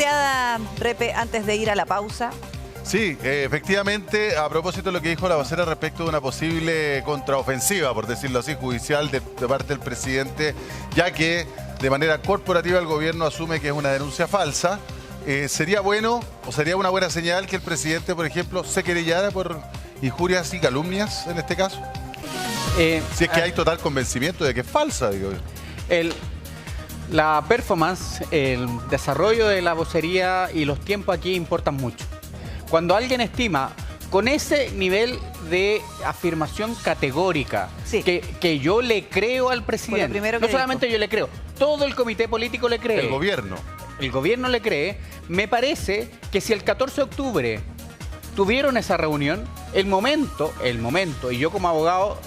queda, Repe, antes de ir a la pausa? Sí, efectivamente, a propósito de lo que dijo la vocera respecto de una posible contraofensiva, por decirlo así, judicial de parte del presidente, ya que de manera corporativa el gobierno asume que es una denuncia falsa. ¿Sería bueno o sería una buena señal que el presidente, por ejemplo, se querellara por injurias y calumnias en este caso? Si es que hay total convencimiento de que es falsa, digo yo. La performance, el desarrollo de la vocería y los tiempos aquí importan mucho. Cuando alguien estima con ese nivel de afirmación categórica, sí, que yo le creo al presidente, no solamente yo le creo, todo el comité político le cree. El gobierno. El gobierno le cree. Me parece que si el 14 de octubre tuvieron esa reunión, el momento, y yo como abogado,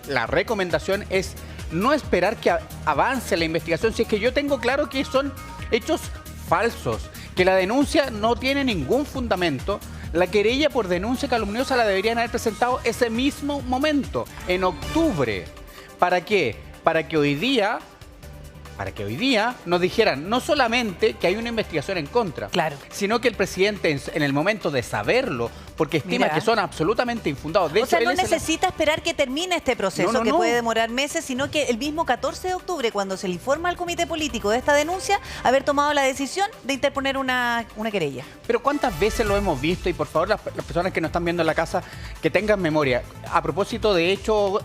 la recomendación es no esperar que avance la investigación, si es que yo tengo claro que son hechos falsos, que la denuncia no tiene ningún fundamento. La querella por denuncia calumniosa la deberían haber presentado ese mismo momento, en octubre. ¿Para qué? Para que hoy día nos dijeran no solamente que hay una investigación en contra, claro, sino que el presidente en el momento de saberlo, porque estima que son absolutamente infundados. O sea, no necesita esperar que termine este proceso, que puede demorar meses, sino que el mismo 14 de octubre, cuando se le informa al comité político de esta denuncia, haber tomado la decisión de interponer una querella. Pero ¿cuántas veces lo hemos visto? Y por favor, las personas que nos están viendo en la casa, que tengan memoria. A propósito de hechos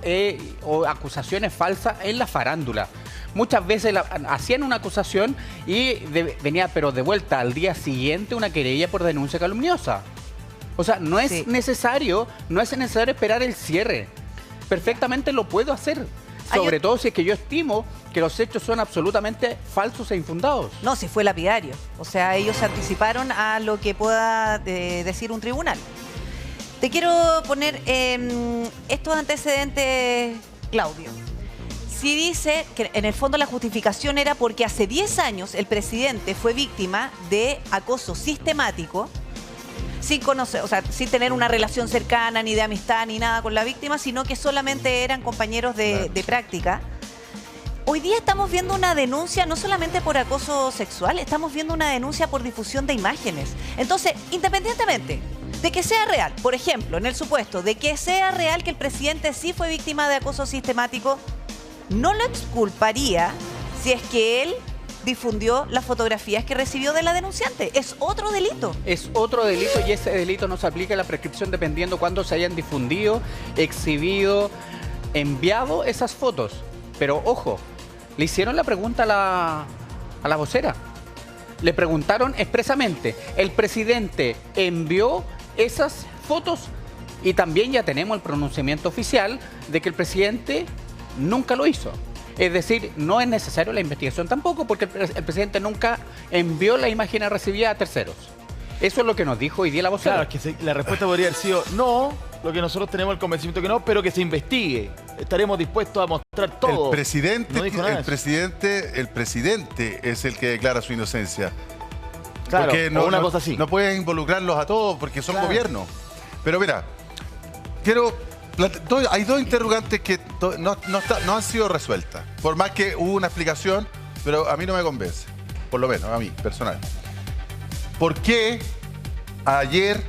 o acusaciones falsas en la farándula. Muchas veces hacían una acusación y venía, pero de vuelta al día siguiente, una querella por denuncia calumniosa. O sea, no es necesario esperar el cierre. Perfectamente lo puedo hacer. Sobre todo si es que yo estimo que los hechos son absolutamente falsos e infundados. No, si fue lapidario. O sea, ellos se anticiparon a lo que pueda decir un tribunal. Te quiero poner estos antecedentes, Claudio. Si dice que en el fondo la justificación era porque hace 10 años el presidente fue víctima de acoso sistemático, sin conocer, o sea, sin tener una relación cercana, ni de amistad, ni nada con la víctima, sino que solamente eran compañeros de práctica. Hoy día estamos viendo una denuncia no solamente por acoso sexual, estamos viendo una denuncia por difusión de imágenes. Entonces, independientemente de que sea real, por ejemplo, en el supuesto de que sea real que el presidente sí fue víctima de acoso sistemático, no lo exculparía si es que él difundió las fotografías que recibió de la denunciante. Es otro delito. Es otro delito y ese delito no se aplica a la prescripción dependiendo cuándo se hayan difundido, exhibido, enviado esas fotos. Pero ojo, le hicieron la pregunta a la vocera. Le preguntaron expresamente, ¿el presidente envió esas fotos? Y también ya tenemos el pronunciamiento oficial de que el presidente nunca lo hizo. Es decir, no es necesario la investigación tampoco porque el presidente nunca envió la imagen recibida a terceros. Eso es lo que nos dijo hoy día la vocera. Claro, es que la respuesta podría haber sido no, lo que nosotros tenemos el convencimiento que no, pero que se investigue. Estaremos dispuestos a mostrar todo. El presidente, no dijo nada el presidente es el que declara su inocencia. Claro, porque una cosa así. No puedes involucrarlos a todos porque son gobierno. Pero mira, hay dos interrogantes que no han sido resueltas. Por más que hubo una explicación, pero a mí no me convence. Por lo menos, a mí, personal. ¿Por qué ayer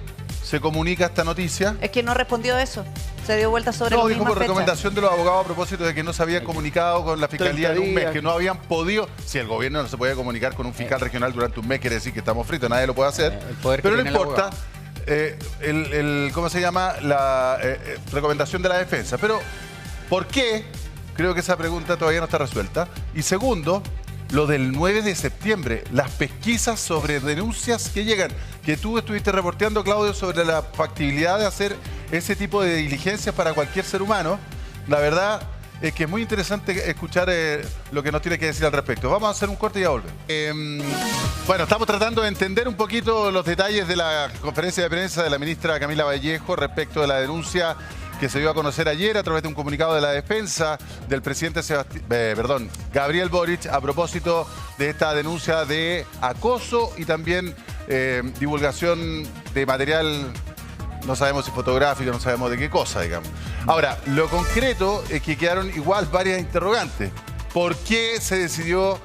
se comunica esta noticia? Es que no respondió eso. Se dio vuelta sobre la misma dijo por fecha. recomendación de los abogados a propósito de que no se habían comunicado con la fiscalía en un mes, que no habían podido. Si el gobierno no se podía comunicar con un fiscal regional durante un mes, quiere decir que estamos fritos, nadie lo puede hacer. Pero no importa. ¿Cómo se llama? La recomendación de la defensa. Pero, ¿por qué? Creo que esa pregunta todavía no está resuelta. Y segundo, lo del 9 de septiembre, las pesquisas sobre denuncias que llegan, que tú estuviste reporteando, Claudio, sobre la factibilidad de hacer ese tipo de diligencias para cualquier ser humano. La verdad es que es muy interesante escuchar lo que nos tiene que decir al respecto. Vamos a hacer un corte y ya volvemos. Bueno, estamos tratando de entender un poquito los detalles de la conferencia de prensa de la ministra Camila Vallejo respecto de la denuncia que se dio a conocer ayer a través de un comunicado de la defensa del presidente Gabriel Boric a propósito de esta denuncia de acoso y también divulgación de material, no sabemos si fotográfico, no sabemos de qué cosa, digamos. Ahora, lo concreto es que quedaron igual varias interrogantes. ¿Por qué se decidió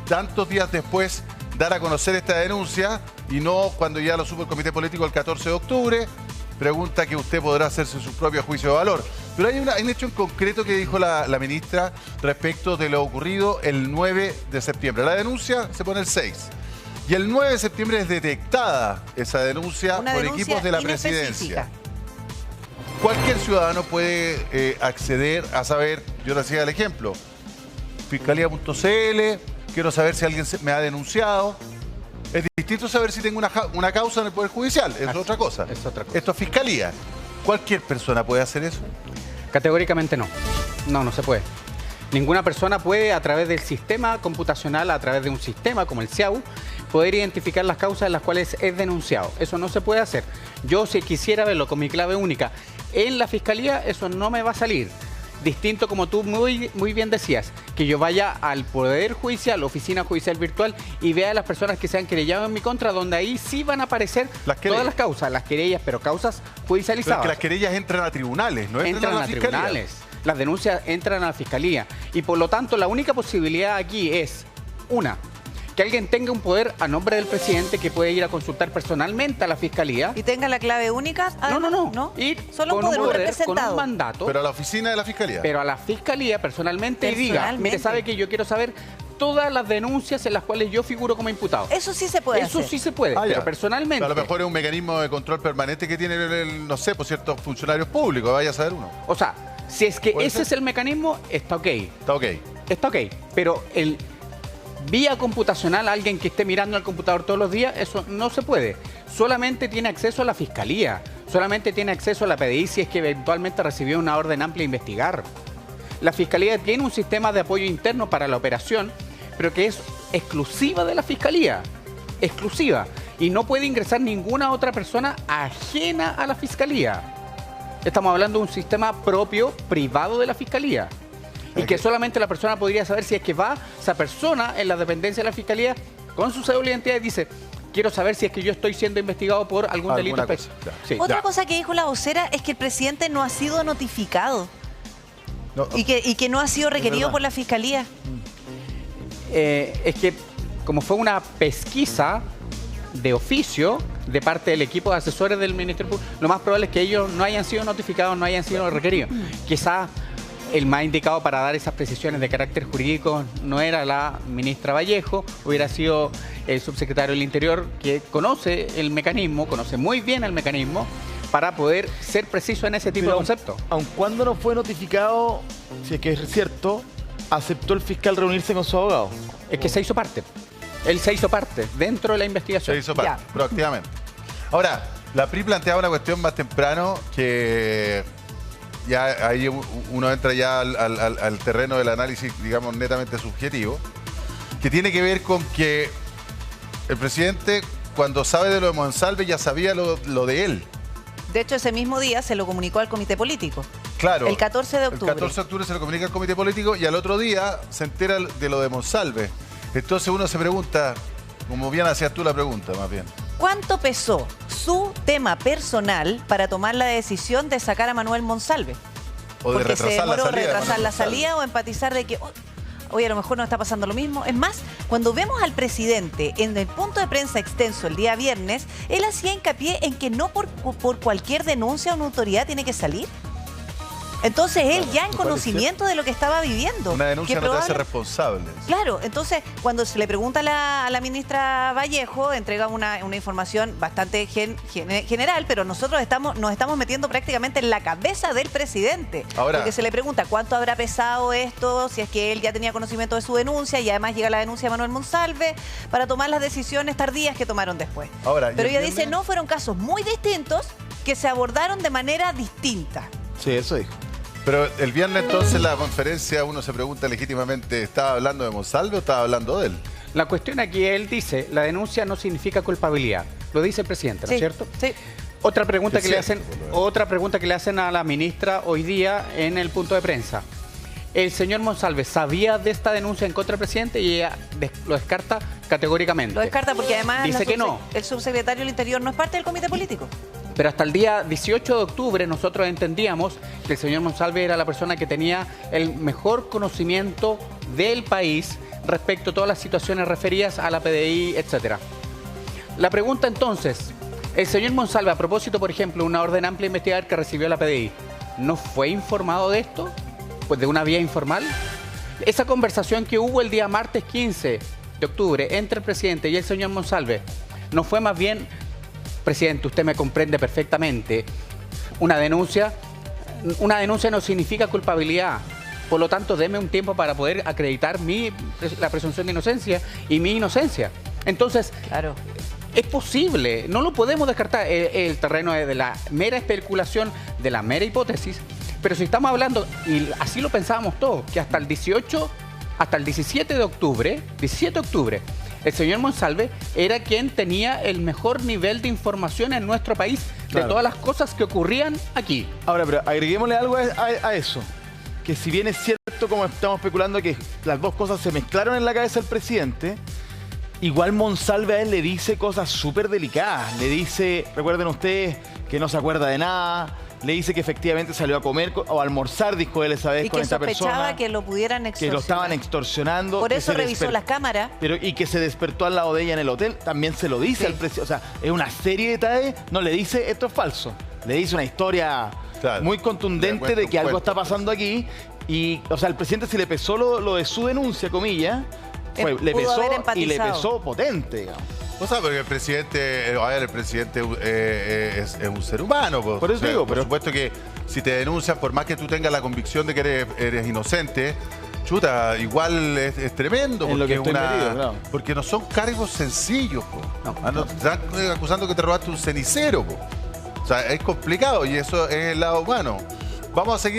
tantos días después dar a conocer esta denuncia y no cuando ya lo supo el Comité Político el 14 de octubre. Pregunta que usted podrá hacerse su propio juicio de valor. Pero hay un hecho en concreto que dijo la ministra respecto de lo ocurrido el 9 de septiembre. La denuncia se pone el 6. Y el 9 de septiembre es detectada esa denuncia por equipos de la presidencia. Cualquier ciudadano puede acceder a saber, yo le hacía el ejemplo, fiscalía.cl, quiero saber si alguien me ha denunciado. Es distinto saber si tengo una causa en el Poder Judicial, es otra cosa. Esto es fiscalía. ¿Cualquier persona puede hacer eso? Categóricamente no. No se puede. Ninguna persona puede, a través del sistema computacional, a través de un sistema como el CIAU, poder identificar las causas en las cuales es denunciado. Eso no se puede hacer. Yo, si quisiera verlo con mi clave única en la fiscalía, eso no me va a salir. Distinto, como tú muy bien decías, que yo vaya al Poder Judicial, oficina judicial virtual, y vea a las personas que se han querellado en mi contra, donde ahí sí van a aparecer todas las causas, las querellas, pero causas judicializadas. Pero es que las querellas entran a tribunales, no entran a la fiscalía. Tribunales. Las denuncias entran a la fiscalía. Y por lo tanto, la única posibilidad aquí es, una, que alguien tenga un poder a nombre del presidente que puede ir a consultar personalmente a la fiscalía. ¿Y tenga la clave única? No. Ir solo con un poder, representado. con un mandato. Pero a la oficina de la fiscalía. Pero a la fiscalía personalmente y diga, mire, ¿sabe que yo quiero saber todas las denuncias en las cuales yo figuro como imputado? Eso sí se puede hacer. Eso sí se puede, pero personalmente. A lo mejor es un mecanismo de control permanente que tiene, no sé, por ciertos funcionarios públicos, vaya a saber uno. O sea, si es que ese es el mecanismo, está ok. Está ok. Está ok, pero vía computacional, alguien que esté mirando al computador todos los días, eso no se puede. Solamente tiene acceso a la fiscalía, solamente tiene acceso a la PDI si es que eventualmente recibió una orden amplia de investigar. La fiscalía tiene un sistema de apoyo interno para la operación, pero que es exclusiva de la fiscalía, exclusiva, y no puede ingresar ninguna otra persona ajena a la fiscalía. Estamos hablando de un sistema propio, privado de la fiscalía. Y que solamente la persona podría saber si es que va esa persona en la dependencia de la fiscalía con su cédula de identidad y dice, quiero saber si es que yo estoy siendo investigado por algún delito. Sí. Otra cosa que dijo la vocera es que el presidente no ha sido notificado y que no ha sido requerido por la fiscalía. Es que como fue una pesquisa de oficio de parte del equipo de asesores del Ministerio Público, lo más probable es que ellos no hayan sido notificados, no hayan sido requeridos. Quizás el más indicado para dar esas precisiones de carácter jurídico no era la ministra Vallejo, hubiera sido el subsecretario del Interior, que conoce el mecanismo, conoce muy bien el mecanismo, para poder ser preciso en ese tipo de conceptos. Aun cuando no fue notificado, si es que es cierto, aceptó el fiscal reunirse con su abogado. Es que se hizo parte. Él se hizo parte dentro de la investigación. Se hizo parte, proactivamente. Ahora, la PRI planteaba una cuestión más temprano que ya ahí uno entra ya al terreno del análisis, digamos, netamente subjetivo, que tiene que ver con que el presidente, cuando sabe de lo de Monsalve, ya sabía lo de él. De hecho, ese mismo día se lo comunicó al comité político. Claro. El 14 de octubre. El 14 de octubre se lo comunica al comité político y al otro día se entera de lo de Monsalve. Entonces uno se pregunta, como bien hacías tú la pregunta, más bien. ¿Cuánto pesó su tema personal para tomar la decisión de sacar a Manuel Monsalve? O de retrasar la salida o empatizar de que, oye, a lo mejor no está pasando lo mismo. Es más, cuando vemos al presidente en el punto de prensa extenso el día viernes, él hacía hincapié en que no por cualquier denuncia a una autoridad tiene que salir. Entonces él ya en conocimiento de lo que estaba viviendo. Una denuncia no te hace responsable. Claro, entonces cuando se le pregunta a la ministra Vallejo, entrega una información bastante general, pero nosotros nos estamos metiendo prácticamente en la cabeza del presidente. Ahora, porque se le pregunta cuánto habrá pesado esto, si es que él ya tenía conocimiento de su denuncia y además llega la denuncia de Manuel Monsalve para tomar las decisiones tardías que tomaron después. Pero ella dice, no, fueron casos muy distintos que se abordaron de manera distinta. Sí, eso dijo. Pero el viernes entonces en la conferencia uno se pregunta legítimamente, ¿estaba hablando de Monsalve o estaba hablando de él? La cuestión aquí, él dice, la denuncia no significa culpabilidad. Lo dice el presidente, ¿no es cierto? Sí. Otra pregunta que le hacen a la ministra hoy día en el punto de prensa. El señor Monsalve sabía de esta denuncia en contra del presidente y ella lo descarta categóricamente. Lo descarta porque además dice que no. El subsecretario del Interior no es parte del comité político. Pero hasta el día 18 de octubre nosotros entendíamos que el señor Monsalve era la persona que tenía el mejor conocimiento del país, respecto a todas las situaciones referidas a la PDI, etcétera. La pregunta entonces, el señor Monsalve, a propósito, por ejemplo, una orden amplia de investigar que recibió la PDI, ¿no fue informado de esto? Pues de una vía informal. Esa conversación que hubo el día martes 15 de octubre entre el presidente y el señor Monsalve, ¿no fue más bien, presidente, usted me comprende perfectamente, una denuncia? Una denuncia no significa culpabilidad. Por lo tanto, deme un tiempo para poder acreditar la presunción de inocencia y mi inocencia. Entonces, claro, es posible, no lo podemos descartar, el terreno de la mera especulación, de la mera hipótesis, pero si estamos hablando, y así lo pensábamos todos, que hasta el 17 de octubre, el señor Monsalve era quien tenía el mejor nivel de información en nuestro país, claro, de todas las cosas que ocurrían aquí. Ahora, pero agreguémosle algo a eso, que si bien es cierto, como estamos especulando, que las dos cosas se mezclaron en la cabeza del presidente, igual Monsalve a él le dice cosas súper delicadas. Le dice, recuerden ustedes, que no se acuerda de nada. Le dice que efectivamente salió a comer o a almorzar, dijo él esa vez, con esta persona. Y que sospechaba que lo pudieran extorsionar. Que lo estaban extorsionando. Por eso revisó las cámaras. Y que se despertó al lado de ella en el hotel. También se lo dice al presidente. O sea, es una serie de detalles. No le dice, esto es falso. Le dice una historia muy contundente de que algo está pasando aquí. Y, o sea, al presidente se le pesó lo de su denuncia, comillas. Le pesó y le pesó potente, digamos. O sea, porque el presidente es un ser humano. Pues. Por eso digo, por supuesto que si te denuncian, por más que tú tengas la convicción de que eres inocente, chuta, igual es tremendo. En lo que estoy metido, claro. Porque no son cargos sencillos. No. Te están acusando que te robaste un cenicero. O sea, es complicado y eso es el lado humano. Vamos a seguir.